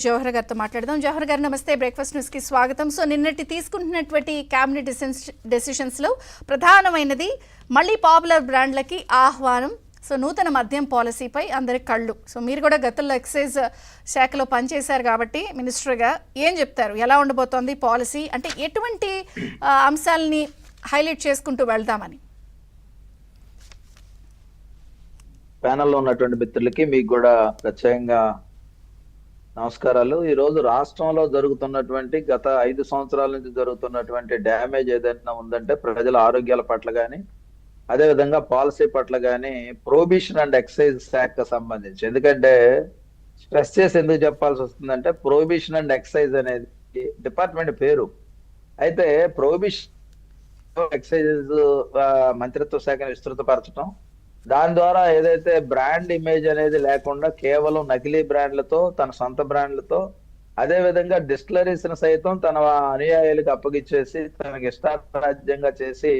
జవహర్ గారితో మాట్లాడదాం. జవహర్ గారు నమస్తే, బ్రేక్ఫాస్ట్ న్యూస్ కి స్వాగతం. సో నిన్నటి తీసుకుంటున్నటువంటి క్యాబినెట్ డెసిషన్స్ లో ప్రధానమైనది మళ్ళీ పాపులర్ బ్రాండ్లకి ఆహ్వానం. సో నూతన మద్యం పాలసీపై అందరి కళ్ళు. సో మీరు కూడా గతంలో ఎక్సైజ్ శాఖలో పనిచేశారు కాబట్టి మినిస్టర్గా ఏం చెప్తారు? ఎలా ఉండబోతోంది పాలసీ? అంటే ఎటువంటి అంశాలని హైలైట్ చేసుకుంటూ వెళ్దామని. ప్యానెల్లో ఉన్నటువంటి మిత్రులకి మీకు కూడా ప్రత్యేకంగా నమస్కారాలు. ఈ రోజు రాష్ట్రంలో జరుగుతున్నటువంటి గత 5 సంవత్సరాల నుంచి జరుగుతున్నటువంటి డ్యామేజ్ ఏదైనా ఉందంటే ప్రజల ఆరోగ్యాల పట్ల కానీ అదేవిధంగా పాలసీ పట్ల కానీ ప్రొహిబిషన్ అండ్ ఎక్సైజ్ శాఖకు సంబంధించి, ఎందుకంటే స్ట్రెస్ చేసి ఎందుకు చెప్పాల్సి వస్తుందంటే ప్రొహిబిషన్ అండ్ ఎక్సైజ్ అనేది డిపార్ట్మెంట్ పేరు. అయితే ప్రొహిబిషన్ ఎక్సైజ్ మంత్రిత్వ శాఖను విస్తృతపరచడం, దాని ద్వారా ఏదైతే బ్రాండ్ ఇమేజ్ అనేది లేకుండా కేవలం నకిలీ బ్రాండ్లతో తన సొంత బ్రాండ్లతో అదే విధంగా డిస్టిలరీస్ సైతం తన అనుయాయులకు అప్పగిచ్చేసి తనకి ఇష్టారాజ్యంగా చేసి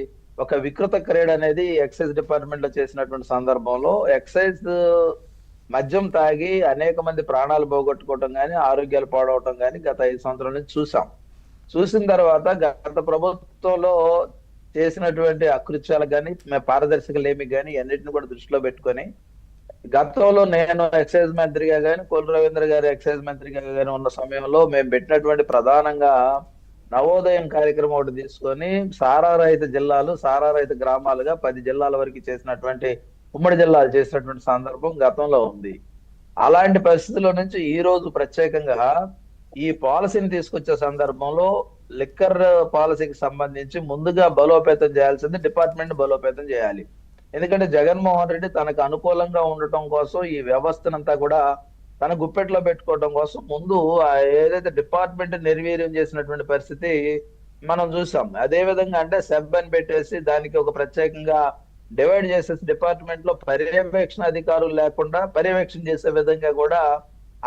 ఒక వికృత క్రీడ అనేది ఎక్సైజ్ డిపార్ట్మెంట్ లో చేసినటువంటి సందర్భంలో ఎక్సైజ్ మద్యం తాగి అనేక మంది ప్రాణాలు పోగొట్టుకోవటం కానీ ఆరోగ్యాలు పాడవటం కానీ గత 5 సంవత్సరాల నుంచి చూసాం. చూసిన తర్వాత గత ప్రభుత్వంలో చేసినటువంటి అకృత్యాలు కానీ పారదర్శకలేమి కానీ అన్నిటిని కూడా దృష్టిలో పెట్టుకొని గతంలో నేను ఎక్సైజ్ మంత్రిగా కానీ కొల్లు రవీంద్ర గారు ఎక్సైజ్ మంత్రిగా కానీ ఉన్న సమయంలో మేము పెట్టినటువంటి ప్రధానంగా నవోదయం కార్యక్రమం ఒకటి తీసుకొని సారారహిత జిల్లాలు సారారహిత గ్రామాలుగా 10 జిల్లాల వరకు చేసినటువంటి ఉమ్మడి జిల్లాలు చేసినటువంటి సందర్భం గతంలో ఉంది. అలాంటి పరిస్థితుల్లో నుంచి ఈ రోజు ప్రత్యేకంగా ఈ పాలసీని తీసుకొచ్చే సందర్భంలో లిక్కర్ పాలసీకి సంబంధించి ముందుగా బలోపేతం చేయాల్సింది డిపార్ట్మెంట్ బలోపేతం చేయాలి. ఎందుకంటే జగన్మోహన్ రెడ్డి తనకు అనుకూలంగా ఉండటం కోసం ఈ వ్యవస్థనంతా కూడా తన గుప్పెట్లో పెట్టుకోవడం కోసం ముందు ఏదైతే డిపార్ట్మెంట్ నిర్వీర్యం చేసినటువంటి పరిస్థితి మనం చూసాం. అదే విధంగా అంటే సెబ్ అని పెట్టేసి దానికి ఒక ప్రత్యేకంగా డివైడ్ చేసేసి డిపార్ట్మెంట్ లో పర్యవేక్షణ అధికారులు లేకుండా పర్యవేక్షణ చేసే విధంగా కూడా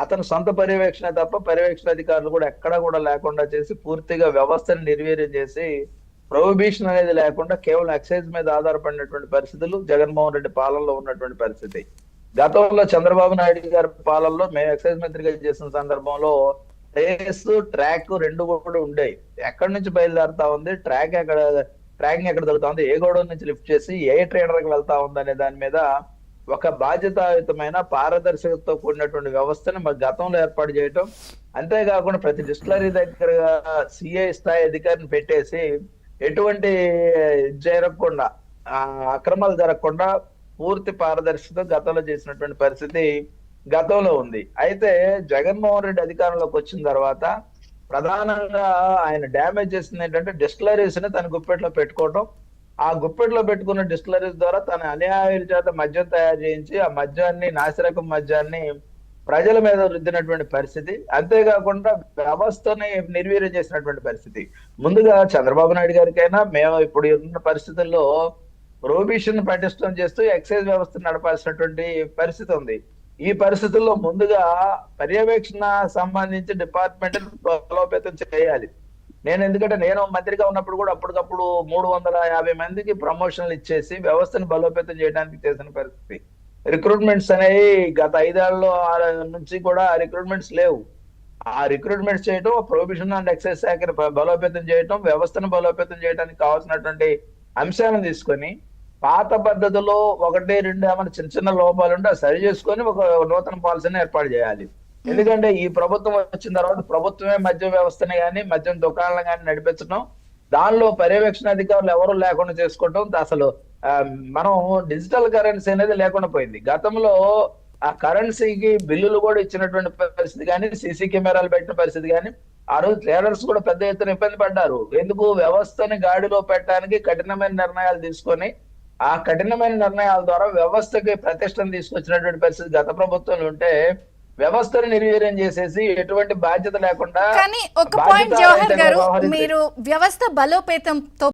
అతను సొంత పర్యవేక్షణ తప్ప పర్యవేక్షణ అధికారులు కూడా ఎక్కడా కూడా లేకుండా చేసి పూర్తిగా వ్యవస్థను నిర్వీర్యం చేసి ప్రొహిబిషన్ అనేది లేకుండా కేవలం ఎక్సైజ్ మీద ఆధారపడినటువంటి పరిస్థితులు జగన్మోహన్ రెడ్డి పాలనలో ఉన్నటువంటి పరిస్థితి. గతంలో చంద్రబాబు నాయుడు గారి పాలనలో మేము ఎక్సైజ్ మంత్రిగా చేసిన సందర్భంలో రేస్ ట్రాక్ రెండు కూడా ఉండేవి. ఎక్కడి నుంచి బయలుదేరుతా ఉంది, ట్రాకింగ్ ఎక్కడ దొరుకుతా ఉంది, ఏ గోడౌన్ నుంచి లిఫ్ట్ చేసి ఏ ట్రేడర్కి వెళ్తా ఉంది అనే దాని మీద ఒక బాధ్యతాయుతమైన పారదర్శకతతో కూడినటువంటి వ్యవస్థను మా గతంలో ఏర్పాటు చేయటం, అంతేకాకుండా ప్రతి డిస్టిలరీ దగ్గర సిఐ స్థాయి అధికారిని పెట్టేసి ఎటువంటి జరగకుండా అక్రమాలు జరగకుండా పూర్తి పారదర్శకత గతంలో చేసినటువంటి పరిస్థితి గతంలో ఉంది. అయితే జగన్మోహన్ రెడ్డి అధికారంలోకి వచ్చిన తర్వాత ప్రధానంగా ఆయన డ్యామేజ్ చేసింది ఏంటంటే డిస్టిలరీస్ ని తన గుప్పెట్లో పెట్టుకోవటం, ఆ గుప్పెట్లో పెట్టుకున్న డిస్టిలరీస్ ద్వారా తన అనుయాయుల చేత మద్యం తయారు చేయించి ఆ మద్యాన్ని నాసిరకం మద్యాన్ని ప్రజల మీద రుద్దినటువంటి పరిస్థితి, అంతేకాకుండా వ్యవస్థని నిర్వీర్యం చేసినటువంటి పరిస్థితి. ముందుగా చంద్రబాబు నాయుడు గారికైనా మేము ఇప్పుడు ఉన్న పరిస్థితుల్లో ప్రొహిబిషన్ పటిష్టం చేస్తూ ఎక్సైజ్ వ్యవస్థను నడపాల్సినటువంటి పరిస్థితి ఉంది. ఈ పరిస్థితుల్లో ముందుగా పర్యవేక్షణ సంబంధించి డిపార్ట్మెంట్ బలోపేతం చేయాలి. ఎందుకంటే నేను మంత్రిగా ఉన్నప్పుడు కూడా అప్పటికప్పుడు 350 మందికి ప్రమోషన్లు ఇచ్చేసి వ్యవస్థను బలోపేతం చేయడానికి చేసిన పరిస్థితి. రిక్రూట్మెంట్స్ అనేవి గత 5 ఏళ్ల నుంచి కూడా రిక్రూట్మెంట్స్ లేవు. ఆ రిక్రూట్మెంట్స్ చేయటం, ప్రొహిబిషన్ అండ్ ఎక్సైజ్ శాఖను బలోపేతం చేయటం, వ్యవస్థను బలోపేతం చేయడానికి కావాల్సినటువంటి అంశాలను తీసుకొని పాత పద్ధతిలో 1-2 ఏమైనా చిన్న లోపాలు ఉంటే సరి చేసుకొని ఒక నూతన పాలసీని ఏర్పాటు చేయాలి. ఎందుకంటే ఈ ప్రభుత్వం వచ్చిన తర్వాత ప్రభుత్వమే మద్యం వ్యవస్థని కానీ మద్యం దుకాణాలను కానీ నడిపించడం, దానిలో పర్యవేక్షణ అధికారులు ఎవరు లేకుండా చేసుకోవటం, అసలు మనం డిజిటల్ కరెన్సీ అనేది లేకుండా పోయింది. గతంలో ఆ కరెన్సీకి బిల్లులు కూడా ఇచ్చినటువంటి పరిస్థితి కానీ సీసీ కెమెరాలు పెట్టిన పరిస్థితి కానీ ఆ రోజు ట్రేడర్స్ కూడా పెద్ద ఎత్తున ఇబ్బంది పడ్డారు. ఎందుకు వ్యవస్థని గాడిలో పెట్టడానికి కఠినమైన నిర్ణయాలు తీసుకొని ఆ కఠినమైన నిర్ణయాల ద్వారా వ్యవస్థకి ప్రతిష్టను తీసుకొచ్చినటువంటి పరిస్థితి గత ప్రభుత్వంలో ఉంటే వ్యవస్థను నిర్వీర్యం చేసేసి ఎటువంటి బాధ్యత లేకుండా. కానీ ఒక పాయింట్ జవహర్ గారు, మీరు వ్యవస్థ బలోపేతంతో